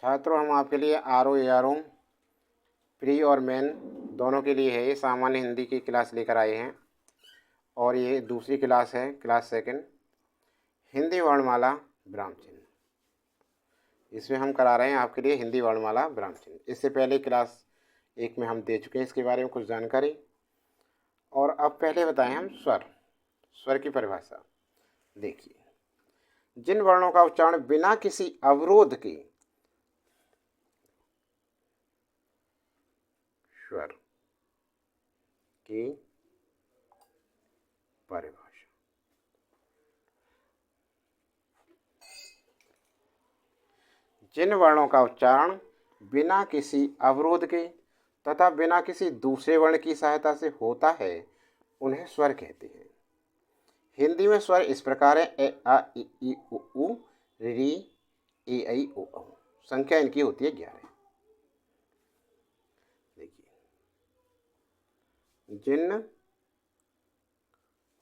छात्रों, हम आपके लिए R O A R O pre और मेन दोनों के लिए है ये सामान्य हिंदी की क्लास लेकर आए हैं। और ये दूसरी क्लास है, क्लास सेकंड, हिंदी वर्णमाला विराम चिन्ह। इसमें हम करा रहे हैं आपके लिए हिंदी वर्णमाला विराम चिन्ह। इससे पहले क्लास एक में हम दे चुके हैं इसके बारे में कुछ जानकारी। और अब पहले बताएं हम स्वर की परिभाषा। देखिए, जिन वर्णों का उच्चारण बिना किसी अवरोध के स्वर की परिभाषा। जिन वर्णों का उच्चारण बिना किसी अवरोध के तथा बिना किसी दूसरे वर्ण की सहायता से होता है उन्हें स्वर कहते हैं। हिंदी में स्वर इस प्रकार है: ए आ इ ई उ ऊ री ए ऐ ओ औ। संख्या इनकी होती है 11। देखिए, जिन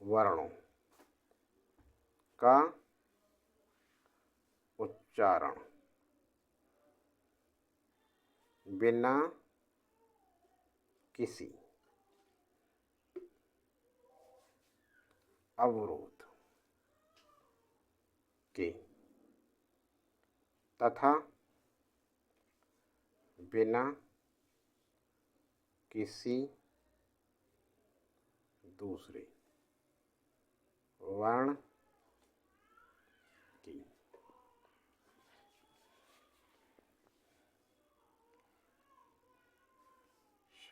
वर्णों का उच्चारण बिना किसी अवरोध के तथा बिना किसी दूसरे वर्ण की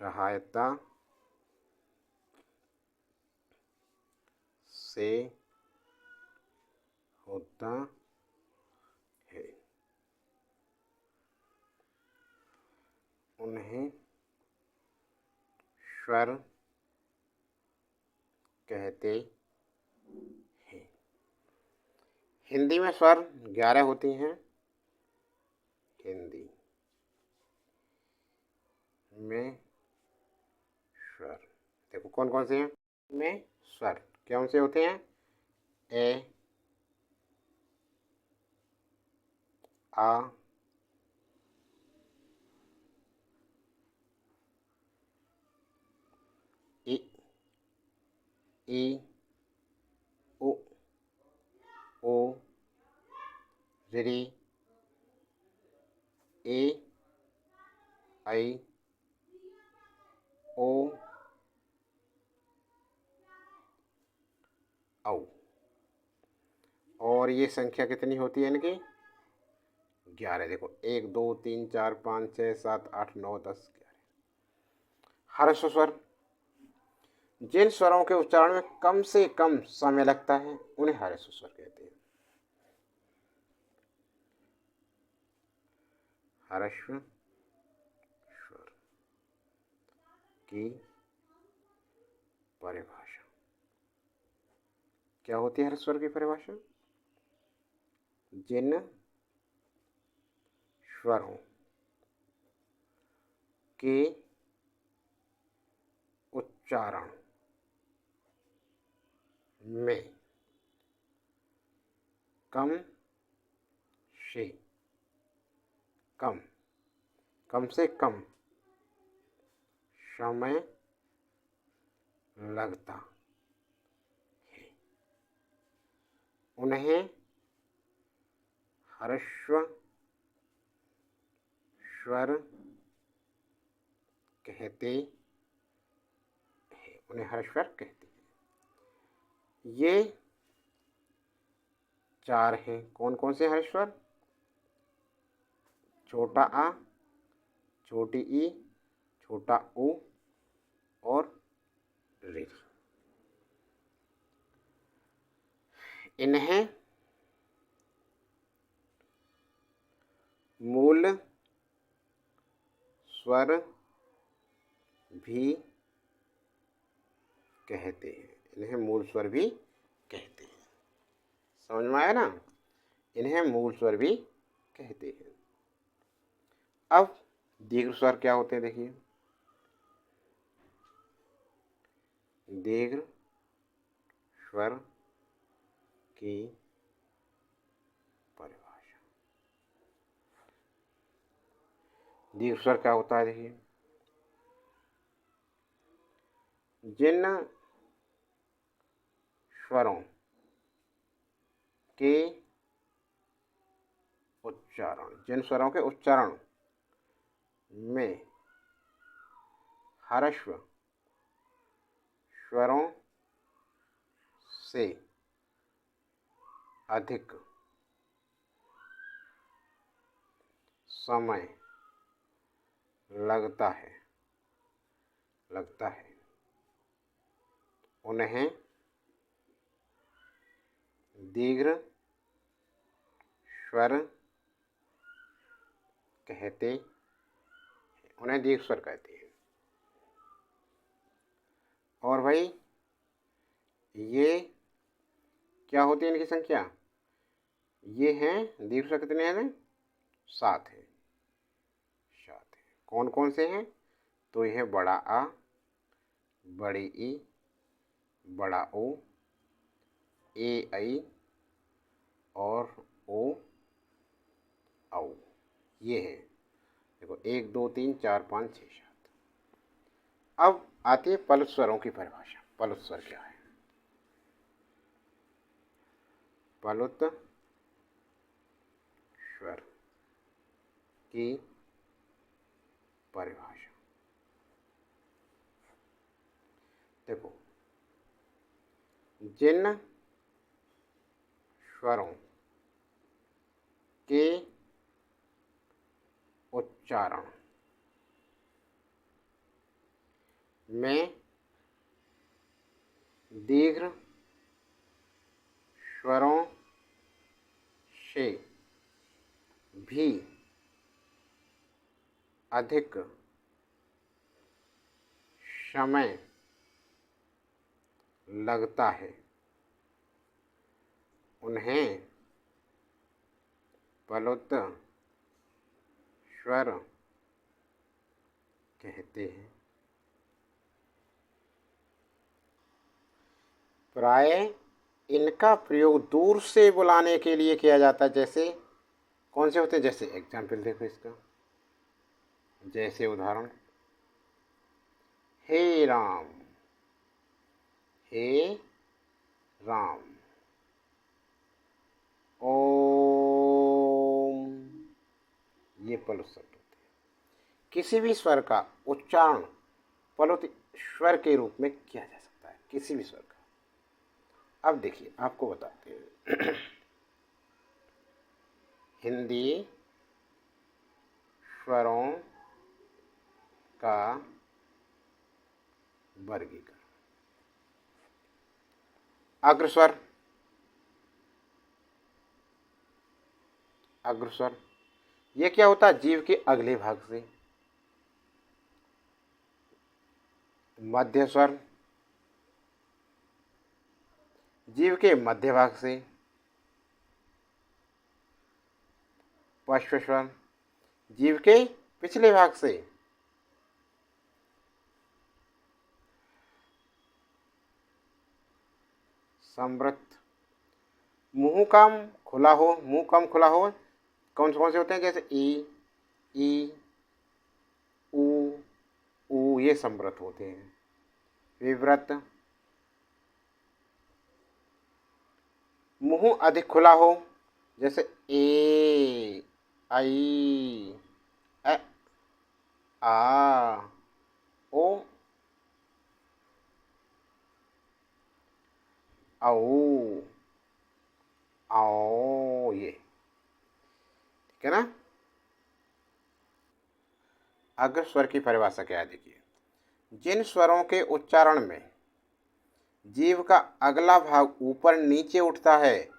सहायता से होता है उन्हें स्वर कहते हैं। हिंदी में स्वर 11 होती हैं। हिंदी में स्वर देखो कौन कौन से हैं। में स्वर कौन से होते हैं? ए, आ, इ, ई, उ, ओ, री, ए, ऐ, ओ, औ। और ये संख्या कितनी होती है इनकी? 11। देखो 1 2 3 4 5 6 7 8 9 10 11। ह्रस्व स्वर, जिन स्वरों के उच्चारण में कम से कम समय लगता है उन्हें ह्रस्व स्वर कहते हैं। ह्रस्व स्वर की परिभाषा क्या होती है? ह्रस्व स्वर की परिभाषा: जिन स्वरों के उच्चारण में कम से कम समय लगता है उन्हें ह्रस्व स्वर कहते हैं। उन्हें ह्रस्व स्वर कहते हैं। ये 4 हैं। कौन कौन से ह्रस्व स्वर? छोटा आ, छोटी ई, छोटा ऊ और रे। इन्हें मूल स्वर भी कहते हैं। इन्हें मूल स्वर भी कहते हैं। समझ में आया ना? इन्हें मूल स्वर भी कहते हैं। अब दीर्घ स्वर क्या होते हैं? देखिए, दीर्घ स्वर की परिभाषा: दीर्घ स्वर क्या होता है देखिए, जिन स्वरों के उच्चारण में ह्रस्व स्वरों से अधिक समय लगता है उन्हें दीर्घ स्वर कहते हैं। और भाई ये क्या होती है इनकी संख्या, ये हैं दीर्घ स्वर कितने हैं, 7 है। कौन कौन से हैं, तो यह बड़ा आ, बड़ी ई, बड़ा ओ, ए आई और ओ औ, ये है। देखो 1 2 3 4 5 6 7। अब आती है पलुत स्वरों की परिभाषा। पलुत स्वर क्या है? पलुत स्वर की परिभाषा देखो, जिन स्वरों के उच्चारण में दीर्घ स्वरों से भी अधिक समय लगता है उन्हें पलुत स्वर कहते हैं। प्राय इनका प्रयोग दूर से बुलाने के लिए किया जाता है। जैसे कौन से होते हैं, जैसे एग्जाम्पल देखो इसका, जैसे उदाहरण, हे राम, हे राम, ओम, ये पलुत शब्द होते हैं। किसी भी स्वर का उच्चारण पलुत स्वर के रूप में किया जा सकता है, किसी भी स्वर का। अब देखिए आपको बताते हैं हिंदी स्वरों का वर्गीकरण। अग्रस्वर, ये क्या होता है, जीव के अगले भाग से। मध्य स्वर, जीव के मध्य भाग से। पश्च स्वर, जीव के पिछले भाग से। संवृत, मुंह कम खुला हो, कौन से होते हैं, जैसे ई, ऊ, ये संवृत होते हैं। विव्रत, मुंह अधिक खुला हो, जैसे ए, आई, ए, आ, ओ, औ, आओ, ये ठीक है ना। अग्र स्वर की परिभाषा क्या है देखिए, जिन स्वरों के उच्चारण में जीव का अगला भाग ऊपर नीचे उठता है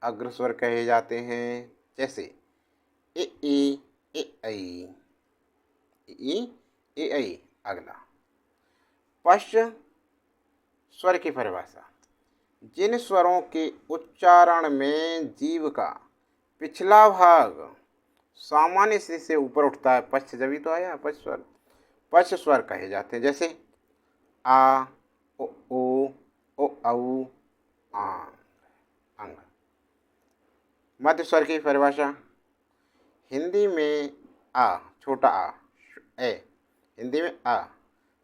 अग्र स्वर कहे जाते हैं। जैसे ए ई, ए आई, ए आई अगला। पश्च स्वर की परिभाषा, जिन स्वरों के उच्चारण में जीव का पिछला भाग सामान्य से ऊपर उठता है, पश्च जब ही तो आया पश्च स्वर कहे जाते हैं। जैसे आ, ओ, औ, आंग, अंग। मध्य स्वर की परिभाषा, हिंदी में आ, छोटा आ, ए, हिंदी में आ।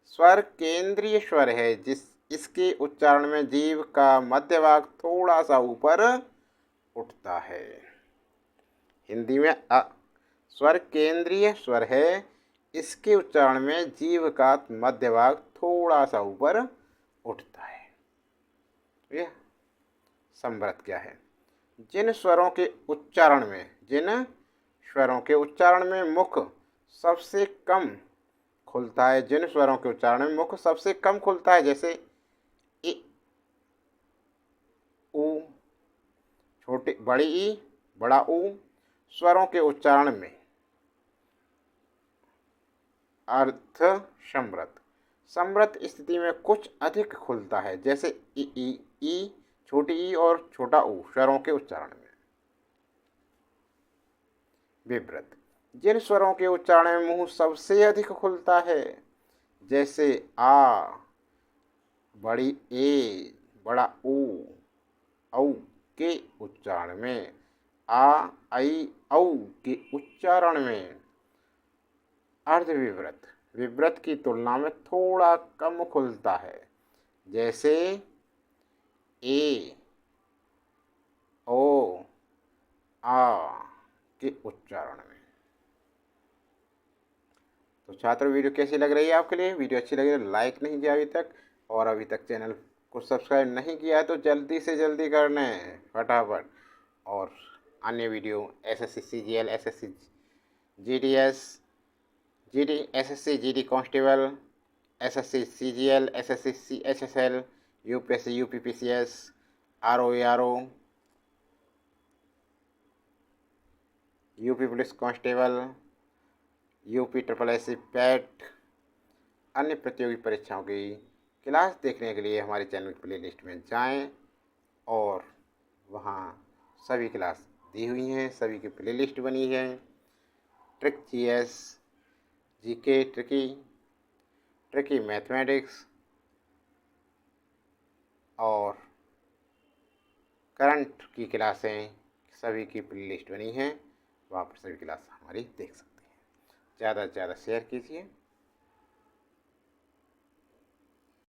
स्वर केंद्रीय स्वर है जिस इसके उच्चारण में जीभ का मध्य भाग थोड़ा सा ऊपर उठता है। हिंदी में अ स्वर केंद्रीय स्वर है, इसके उच्चारण में जीभ का मध्य भाग थोड़ा सा ऊपर उठता है। यह संवृत क्या है? जिन स्वरों के उच्चारण में मुख सबसे कम खुलता है, जिन स्वरों के उच्चारण में मुख सबसे कम खुलता है, जैसे इ, उ, छोटी बड़ी ई, बड़ा ऊ, स्वरों के उच्चारण में अर्थ संवृत संवृत स्थिति में कुछ अधिक खुलता है, जैसे ई, छोटी ई और छोटा ऊ स्वरों के उच्चारण में। विव्रत जिन स्वरों के उच्चारण में मुंह सबसे अधिक खुलता है, जैसे आ, बड़ी ए, बड़ा ऊ, औ के उच्चारण में, आ, आई, औ के उच्चारण में अर्धविव्रत विव्रत की तुलना में थोड़ा कम खुलता है, जैसे ए, ओ, आ के उच्चारण में। तो छात्र वीडियो कैसी लग रही है आपके लिए? वीडियो अच्छी लगी तो लाइक नहीं किया अभी तक, और अभी तक चैनल को सब्सक्राइब नहीं किया है तो जल्दी से जल्दी करना है फटाफट। और अन्य video SSC CGL, SSC GDS, SSC GD constable, SSC CGL, SSC CHSL, UPSC UPPCS, RO, UP police constable, UP SSSC PAT, अन्य प्रतियोगी परीक्षाओं की क्लास देखने के लिए हमारे चैनल की प्लेलिस्ट में जाएं, और वहां सभी क्लास दी हुई हैं, सभी की प्लेलिस्ट बनी है। Trick GS, GK, tricky mathematics और करंट की क्लासें सभी की प्लेलिस्ट बनी हैं, वहाँ पर सभी क्लास हमारी देख सकते हैं। ज़्यादा से ज़्यादा शेयर कीजिए।